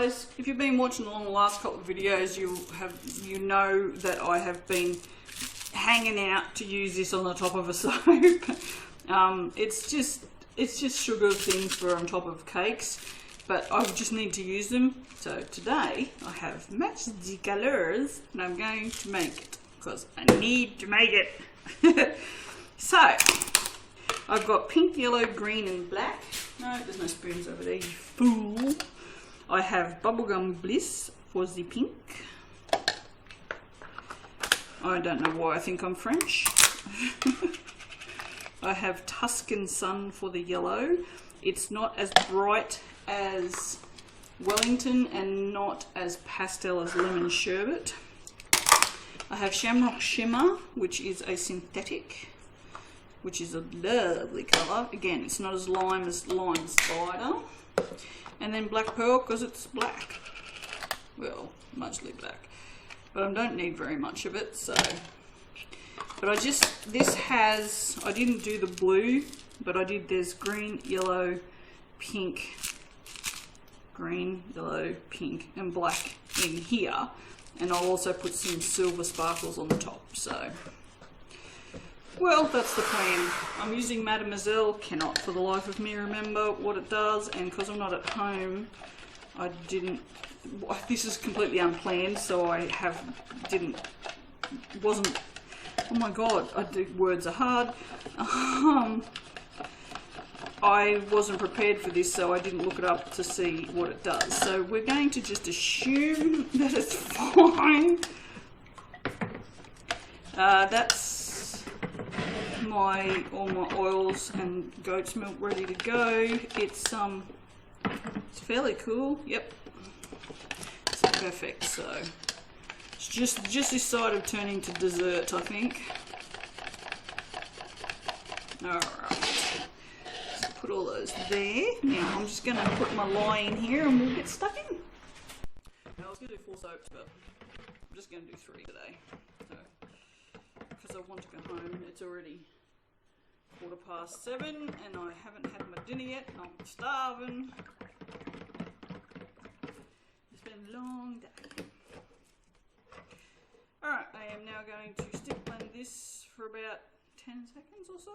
guys, if you've been watching along the last couple of videos, you know that I have been hanging out to use this on the top of a soap. It's just sugar things for on top of cakes, but I just need to use them. So today I have matched the colors and I'm going to make it because I need to make it. So I've got pink, yellow, green and black. No, there's no spoons over there, you fool. I have Bubblegum Bliss for the pink. I don't know why I think I'm French. I have Tuscan Sun for the yellow. It's not as bright as Wellington and not as pastel as Lemon Sherbet. I have Shamrock Shimmer, which is a synthetic, which is a lovely colour. Again, it's not as lime as Lime Spider. And then Black Pearl, because it's black. Well, mostly black. But I don't need very much of it, so. But I didn't do the blue, but I did, there's green, yellow, pink, green, yellow, pink, and black in here. And I'll also put some silver sparkles on the top, so. Well, that's the plan. I'm using Mademoiselle, cannot for the life of me remember what it does, and because I'm not at home, this is completely unplanned, so wasn't, oh my god, words are hard. I wasn't prepared for this, so I didn't look it up to see what it does. So we're going to just assume that it's fine. That's all my oils and goat's milk ready to go. It's fairly cool. Yep, it's perfect. So it's just this side of turning to dessert, I think. All right, so put all those there. Now I'm just going to put my lye in here and we'll get stuck in. Now I was going to do 4 soaps, but I'm just going to do 3 today. So, because I want to go home. It's already 7:15 and I haven't had my dinner yet and I'm starving. It's been a long day. Alright, I am now going to stick blend this for about 10 seconds or so.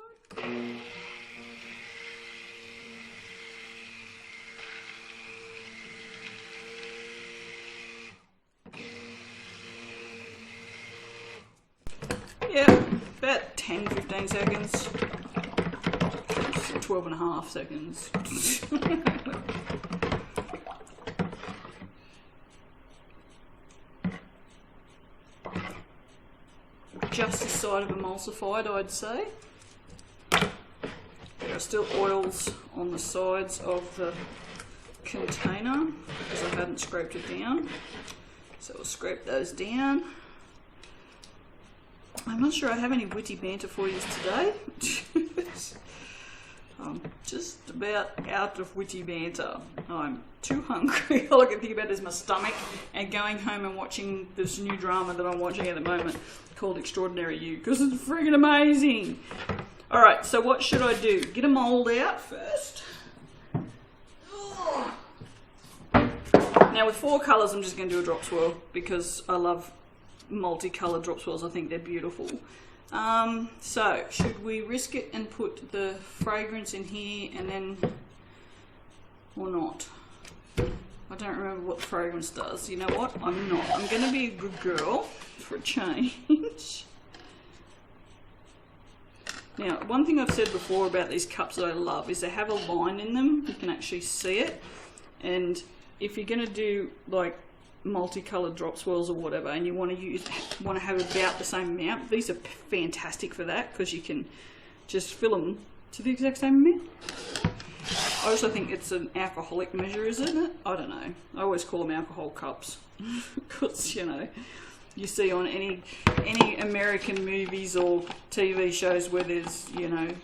Yeah, about 10-15 seconds. 12.5 seconds. Just the side of emulsified, I'd say. There are still oils on the sides of the container because I hadn't scraped it down. So we'll scrape those down. I'm not sure I have any witty banter for you today. I'm just about out of witty banter. I'm too hungry. All I can think about is my stomach and going home and watching this new drama that I'm watching at the moment called Extraordinary You, because it's friggin' amazing. Alright, so what should I do? Get a mould out first. Now with 4 colours I'm just going to do a drop swirl because I love multicoloured drop swirls. I think they're beautiful. So should we risk it and put the fragrance in here and then, or not? I don't remember what the fragrance does. You know what? I'm not. I'm going to be a good girl for a change. Now, one thing I've said before about these cups that I love is they have a line in them. You can actually see it. And if you're going to do like multicolored drop swirls or whatever and you want to have about the same amount, these are fantastic for that because you can just fill them to the exact same amount. I also think it's an alcoholic measure, isn't it? I don't know. I always call them alcohol cups because, you know, you see on any American movies or TV shows where there's, you know,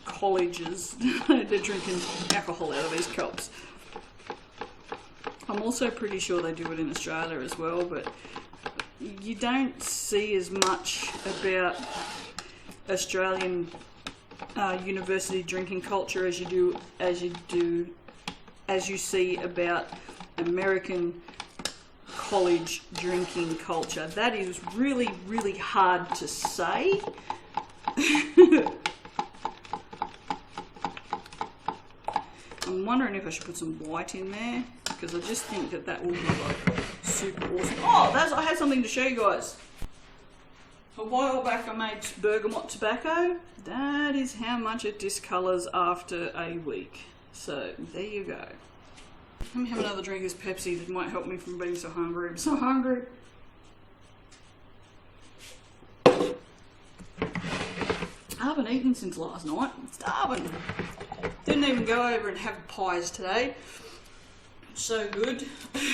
colleges, they're drinking alcohol out of these cups. I'm also pretty sure they do it in Australia as well, but you don't see as much about Australian university drinking culture as you see about American college drinking culture. That is really, really hard to say. I'm wondering if I should put some white in there, because I just think that that will be like super awesome. Oh, I had something to show you guys. A while back I made bergamot tobacco. That is how much it discolors after a week. So there you go. Let me have another drink of this Pepsi. That might help me from being so hungry. I'm so hungry. I haven't eaten since last night. I'm starving. Didn't even go over and have pies today. So good. At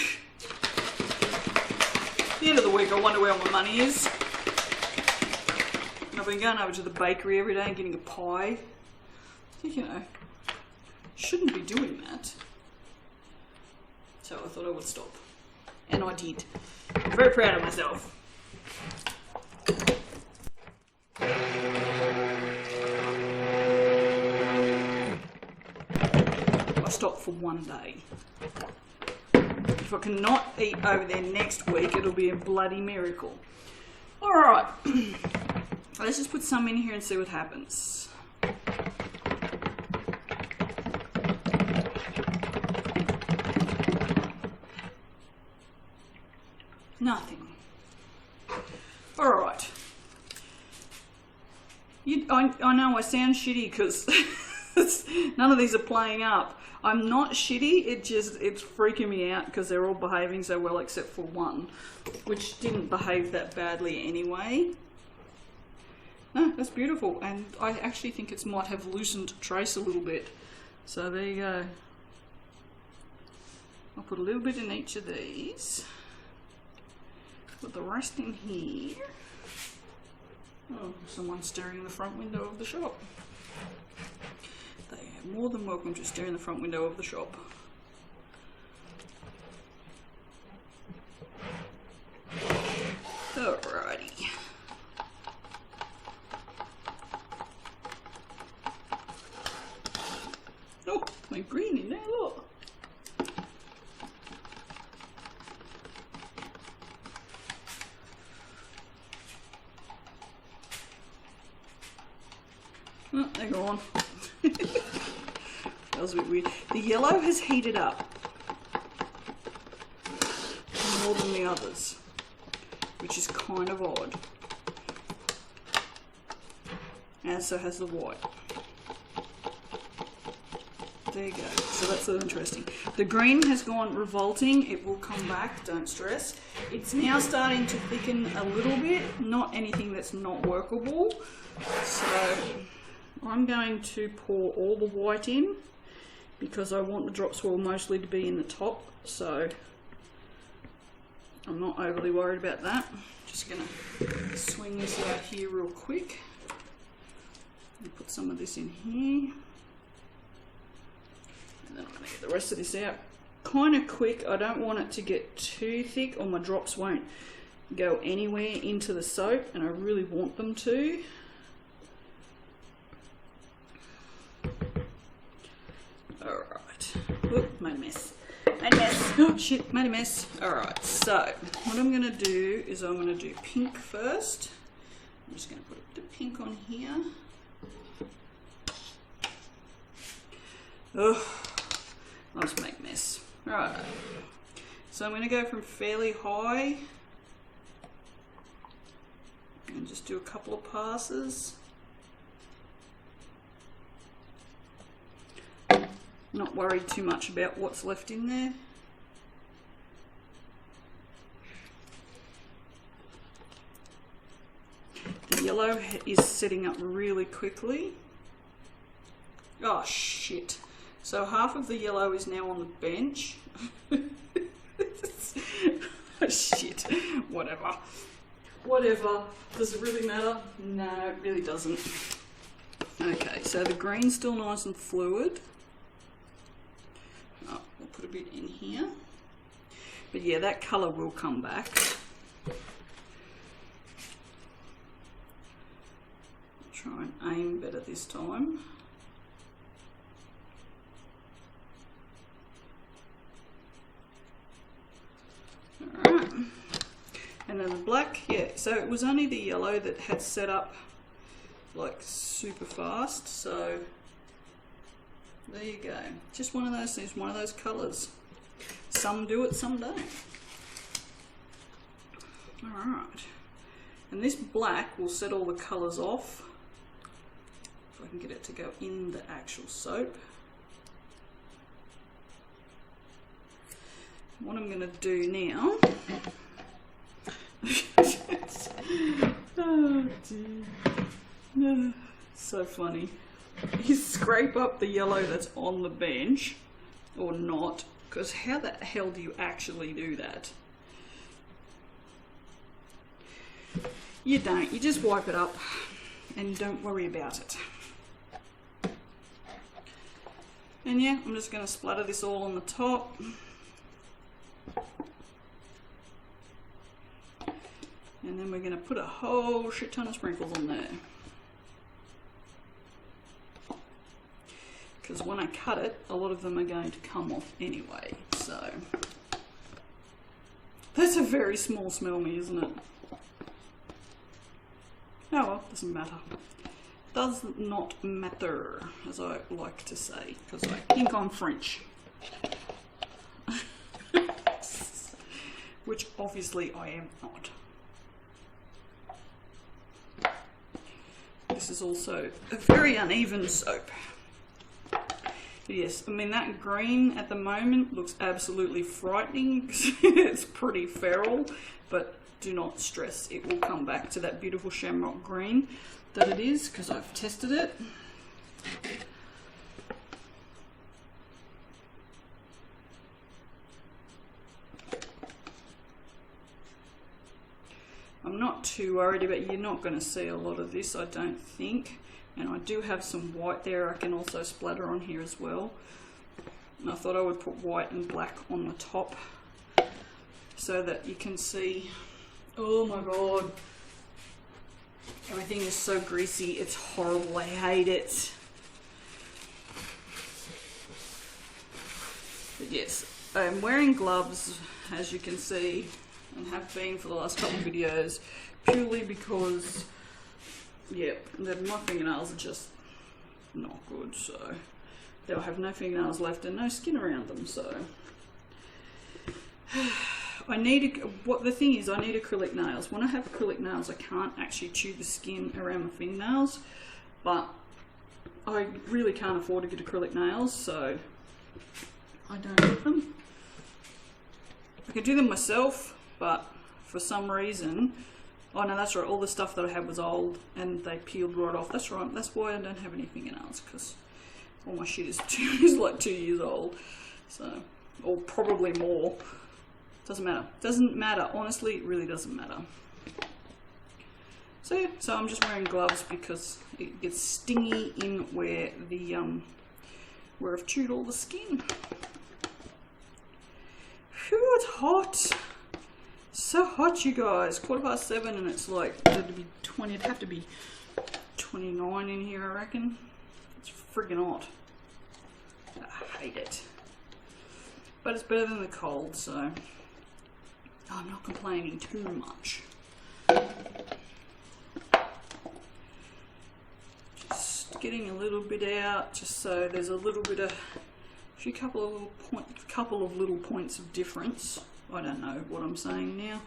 the end of the week I wonder where all my money is. I've been going over to the bakery every day and getting a pie. I think, you know, shouldn't be doing that. So I thought I would stop. And I did. I'm very proud of myself. I stopped for one day. If I cannot eat over there next week, it'll be a bloody miracle. Alright. Let's just put some in here and see what happens. Nothing. Alright. I know I sound shitty because none of these are playing up. I'm not shitty, it's freaking me out because they're all behaving so well except for one, which didn't behave that badly anyway. No, that's beautiful, and I actually think it might have loosened trace a little bit. So there you go. I'll put a little bit in each of these. Put the rest in here. Oh, someone's staring in the front window of the shop. They are more than welcome to stare in the front window of the shop. Alrighty. Oh, my green in there, look. Oh, they're gone. That was a bit weird. The yellow has heated up more than the others, which is kind of odd. And so has the white. There you go. So that's so interesting. The green has gone revolting. It will come back, don't stress. It's now starting to thicken a little bit, not anything that's not workable. So I'm going to pour all the white in because I want the drop swirl mostly to be in the top, so I'm not overly worried about that. Just going to swing this out here real quick and put some of this in here. And then I'm going to get the rest of this out kind of quick. I don't want it to get too thick or my drops won't go anywhere into the soap, and I really want them to. Alright. Oop, made a mess. Made a mess. Oh shit, made a mess. Alright, so what I'm going to do is I'm going to do pink first. I'm just going to put a bit of pink on here. Ugh. I'll just make a mess. Alright. So I'm going to go from fairly high and just do a couple of passes. Not worried too much about what's left in there. The yellow is setting up really quickly. Oh shit. So half of the yellow is now on the bench. Oh shit. Whatever. Whatever. Does it really matter? No, it really doesn't. Okay, so the green's still nice and fluid. Oh, we'll put a bit in here. But yeah, that colour will come back. Try and aim better this time. black, yeah, so it was only the yellow that had set up like super fast, so there you go. Just one of those things, one of those colours. Some do it, some don't. Alright, and this black will set all the colours off. If I can get it to go in the actual soap. What I'm going to do now oh dear, so funny. You scrape up the yellow that's on the bench, or not, because how the hell do you actually do that? You don't, you just wipe it up and you don't worry about it. And yeah, I'm just going to splatter this all on the top. And then we're going to put a whole shit ton of sprinkles on there. Because when I cut it, a lot of them are going to come off anyway. So that's a very small smell me, isn't it? Oh well, doesn't matter. Does not matter, as I like to say, because I think I'm French. Which obviously I am not. This is also a very uneven soap. Yes, I mean that green at the moment looks absolutely frightening. It's pretty feral, but do not stress, it will come back to that beautiful shamrock green that it is, because I've tested it. I'm not too worried about, you're not going to see a lot of this, I don't think. And I do have some white there I can also splatter on here as well. And I thought I would put white and black on the top so that you can see. Oh my god. Everything is so greasy, it's horrible, I hate it. But yes, I'm wearing gloves, as you can see, and have been for the last couple of videos, purely because, yeah, my fingernails are just not good, so they'll have no fingernails left and no skin around them, so I need, what the thing is, I need acrylic nails. When I have acrylic nails, I can't actually chew the skin around my fingernails, but I really can't afford to get acrylic nails, so I don't get them. I can do them myself, but for some reason, oh no, that's right, all the stuff that I had was old and they peeled right off. That's right, that's why I don't have any fingernails, because all my shit is like 2 years old, so, or probably more. Doesn't matter. Doesn't matter. Honestly, it really doesn't matter. So yeah, so I'm just wearing gloves because it gets stingy in where the where I've chewed all the skin. Phew, it's hot. So hot, you guys. 7:15 and it's like, it'd be 20, it'd have to be 29 in here, I reckon. It's friggin' hot. I hate it. But it's better than the cold, so I'm not complaining too much. Just getting a little bit out, just so there's a little bit of, couple of little points of difference. I don't know what I'm saying now.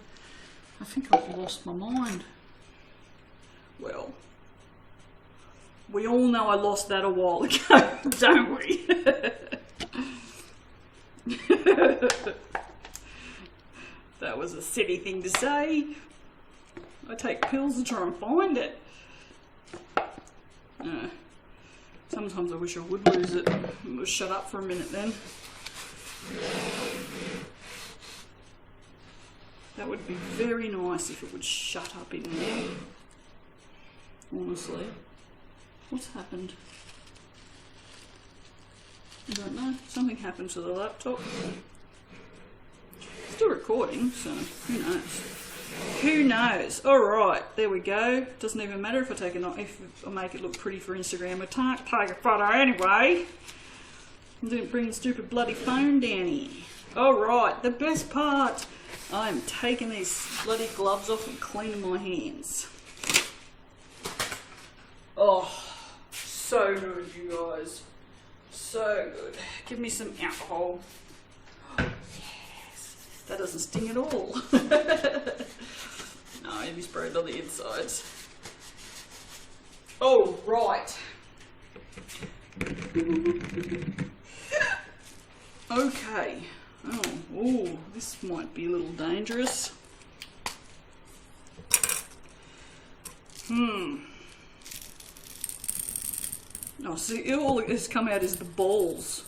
I think I've lost my mind. Well, we all know I lost that a while ago, don't we? That was a silly thing to say. I take pills to try and find it. Sometimes I wish I would lose it. We'll shut up for a minute then. That would be very nice if it would shut up in there. Honestly. What's happened? I don't know. Something happened to the laptop. Still recording, so who knows? Who knows? Alright, there we go. Doesn't even matter if I take if I make it look pretty for Instagram. I can't take a photo anyway. I didn't bring the stupid bloody phone down here. Alright, the best part. I'm taking these bloody gloves off and cleaning my hands. Oh, so good, you guys. So good. Give me some alcohol. Oh, yes. That doesn't sting at all. No, it'll be sprayed on the insides. Oh, right. Okay. Oh, ooh, this might be a little dangerous. Oh, see, all that has come out is the balls.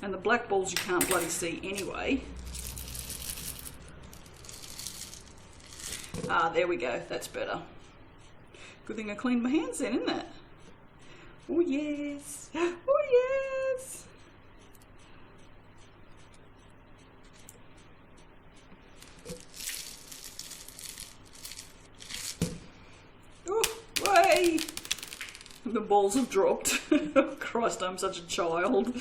And the black balls you can't bloody see anyway. Ah, there we go. That's better. Good thing I cleaned my hands then, isn't it? Oh, yes. Oh, yes. Oh, way. The balls have dropped. Oh, Christ, I'm such a child.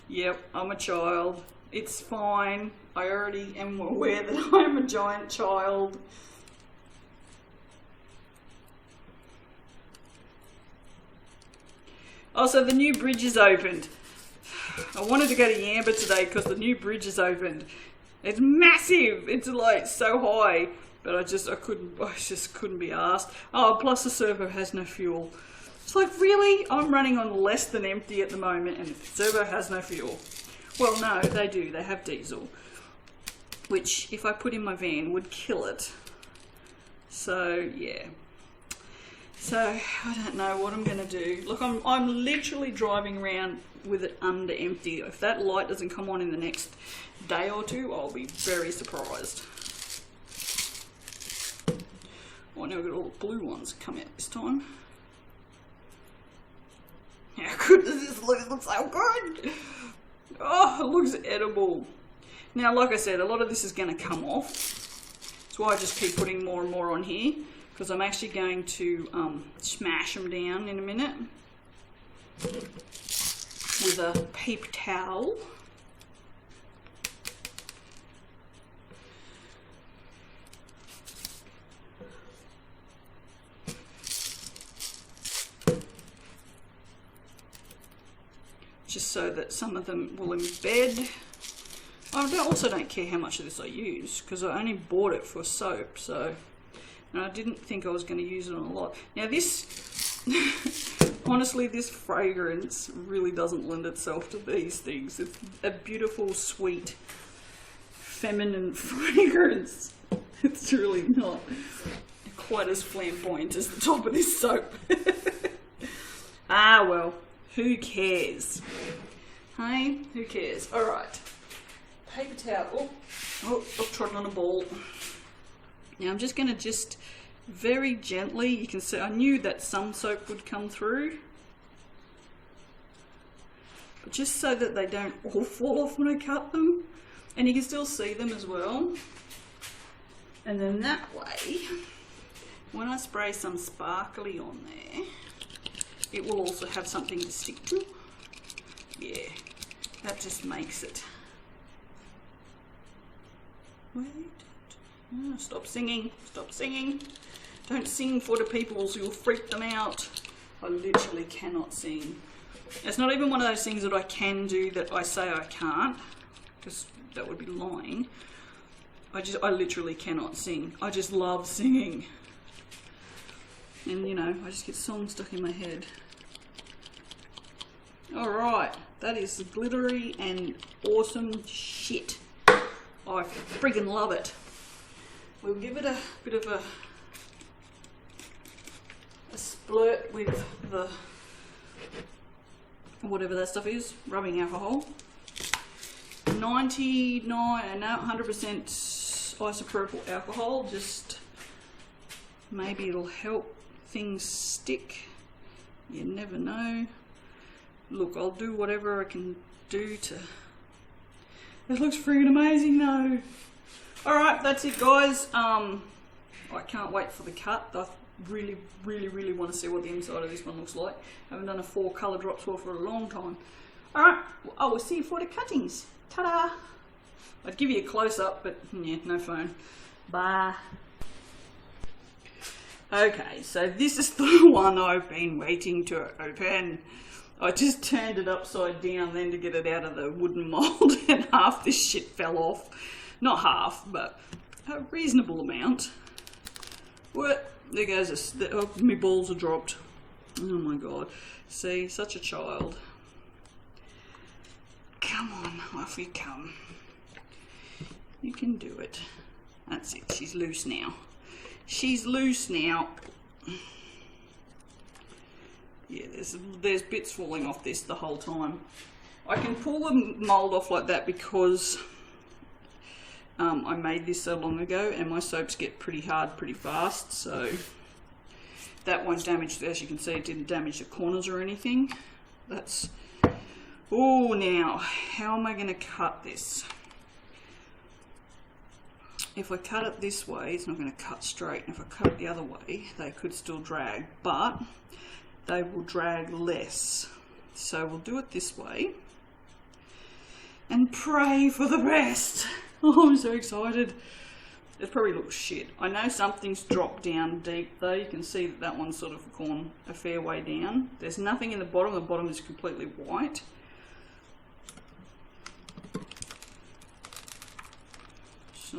Yep, I'm a child. It's fine. I already am aware that I'm a giant child. Also, the new bridge is opened. I wanted to go to Yamba today because the new bridge is opened. It's massive. It's like so high. But I just couldn't be asked. Oh, plus the servo has no fuel. It's like, really? I'm running on less than empty at the moment and the servo has no fuel. Well, no, they do. They have diesel. Which, if I put in my van, would kill it. So, yeah. So, I don't know what I'm going to do. Look, I'm literally driving around with it under empty. If that light doesn't come on in the next day or two, I'll be very surprised. Oh, now we've got all the blue ones come out this time. How good does this look? It looks so good. Oh, it looks edible. Now, like I said, a lot of this is going to come off. That's why I just keep putting more and more on here. Because I'm actually going to smash them down in a minute. With a paper towel. Just so that some of them will embed. I also don't care how much of this I use because I only bought it for soap, so and I didn't think I was going to use it on a lot. Now this, honestly, this fragrance really doesn't lend itself to these things. It's a beautiful, sweet, feminine fragrance. It's really not quite as flamboyant as the top of this soap. Ah, well. Who cares? Hey, who cares? Alright. Paper towel. Oh, I've trodden on a ball. Now I'm just going to very gently, you can see, I knew that some soap would come through. But just so that they don't all fall off when I cut them. And you can still see them as well. And then that way, when I spray some sparkly on there, it will also have something to stick to. Yeah, that just makes it. Wait. Oh, stop singing. Stop singing. Don't sing for the peoples. You'll freak them out. I literally cannot sing. It's not even one of those things that I can do that I say I can't, because that would be lying. I literally cannot sing. I just love singing. And you know, I just get songs stuck in my head. Alright, that is glittery and awesome shit. I friggin' love it. We'll give it a bit of a splurt with the, whatever that stuff is, rubbing alcohol. 100% isopropyl alcohol, just maybe it'll help things stick. You never know. Look, I'll do whatever I can do to... It looks freaking amazing though. Alright, that's it guys. I can't wait for the cut. I really want to see what the inside of this one looks like. I haven't done a 4 colour drop swirl for a long time. Alright, I will see you for the cuttings. Ta-da! I'd give you a close-up, but yeah, no phone. Bye. Okay, so this is the one I've been waiting to open. I just turned it upside down then to get it out of the wooden mould, and half this shit fell off. Not half, but a reasonable amount. What? There goes oh, my balls are dropped. Oh my god. See, such a child. Come on, off you come. You can do it. That's it, she's loose now. She's loose now. Yeah, there's bits falling off this the whole time. I can pull the mould off like that because I made this so long ago and my soaps get pretty hard pretty fast, so that won't damage, as you can see, it didn't damage the corners or anything. That's... Oh, now, how am I going to cut this? If I cut it this way, it's not going to cut straight. If I cut it the other way, they could still drag, but they will drag less. So we'll do it this way and pray for the best. Oh, I'm so excited. It probably looks shit. I know something's dropped down deep though. You can see that that one's sort of gone a fair way down. There's nothing in the bottom. The bottom is completely white. So,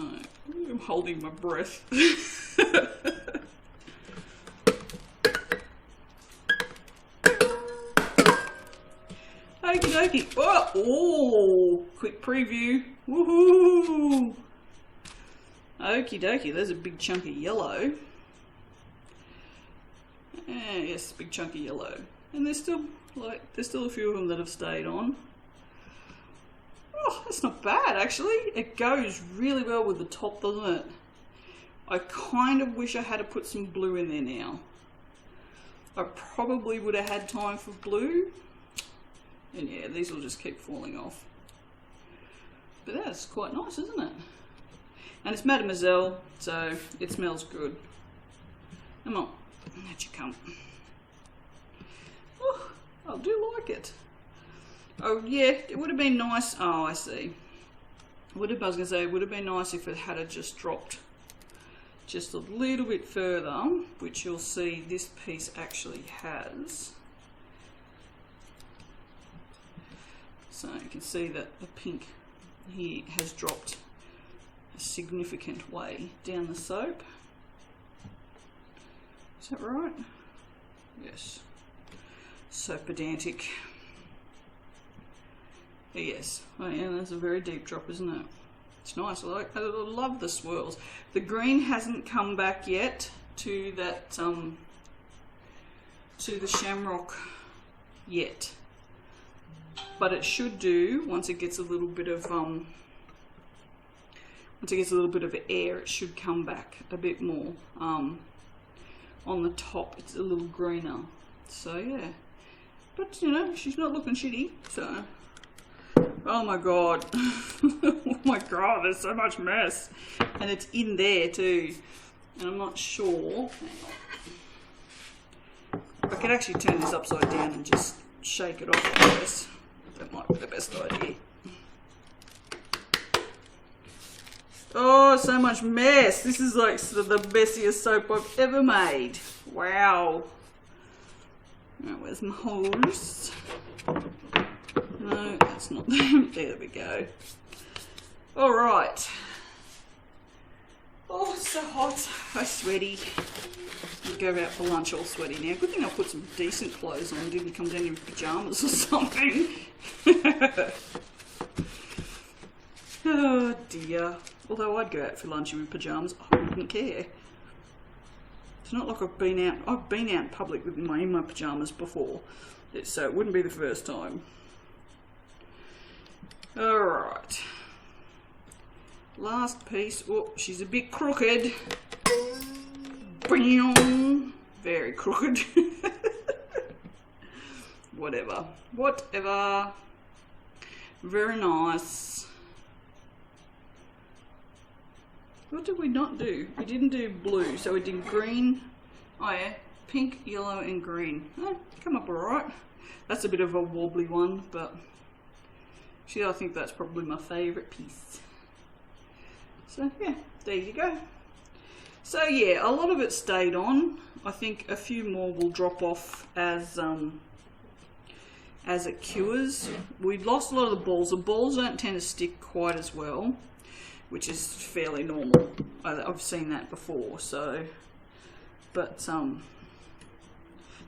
I'm holding my breath. Okie dokie. Oh, quick preview. Woohoo! Okie dokie, there's a big chunk of yellow. Yes, big chunk of yellow. And there's still a few of them that have stayed on. Oh, that's not bad actually. It goes really well with the top, doesn't it? I kind of wish I had to put some blue in there now. I probably would have had time for blue. And yeah, these will just keep falling off. But that's quite nice, isn't it? And it's Mademoiselle, so it smells good. Come on, out you come. Oh, I do like it. Oh yeah, it would have been nice. Oh, I see. I was going to say, it would have been nice if it had just dropped just a little bit further, which you'll see this piece actually has. So you can see that the pink here has dropped a significant way down the soap. Is that right? Yes. So pedantic. Yes. Oh yeah, that's a very deep drop, isn't it? It's nice. I love the swirls. The green hasn't come back yet to that to the shamrock yet. But it should do once it gets a little bit of air. It should come back a bit more. On the top, it's a little greener. So yeah, but you know, she's not looking shitty. So, oh my god, oh my god, there's so much mess, and it's in there too. And I'm not sure. I could actually turn this upside down and just shake it off, I guess. That might be the best idea. Oh, so much mess. This is like sort of the messiest soap I've ever made. Wow. Now, where's my hose? No, that's not them. There we go. All right. Oh, it's so hot. I'm sweaty. I'll go out for lunch all sweaty now. Good thing I put some decent clothes on. Didn't come down in pajamas or something. Oh dear. Although I'd go out for lunch in pajamas, I wouldn't care. It's not like I've been out in public in my pajamas before, so it wouldn't be the first time. Alright. Last piece. Oh, she's a bit crooked. Very crooked. Whatever. Whatever. Very nice. What did we not do? We didn't do blue, so we did green. Oh yeah, pink, yellow and green. Oh, come up alright. That's a bit of a wobbly one, but Actually, I think that's probably my favourite piece. So yeah, there you go. So yeah, a lot of it stayed on. I think a few more will drop off as it cures. We've lost a lot of the balls. The balls don't tend to stick quite as well, which is fairly normal. I've seen that before. So, but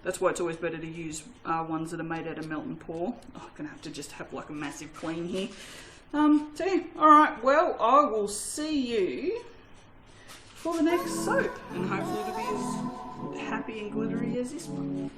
that's why it's always better to use ones that are made out of melt and pour. Oh, I'm gonna have to just have like a massive clean here. So yeah, alright, well, I will see you for the next soap, and hopefully it'll be as happy and glittery as this one.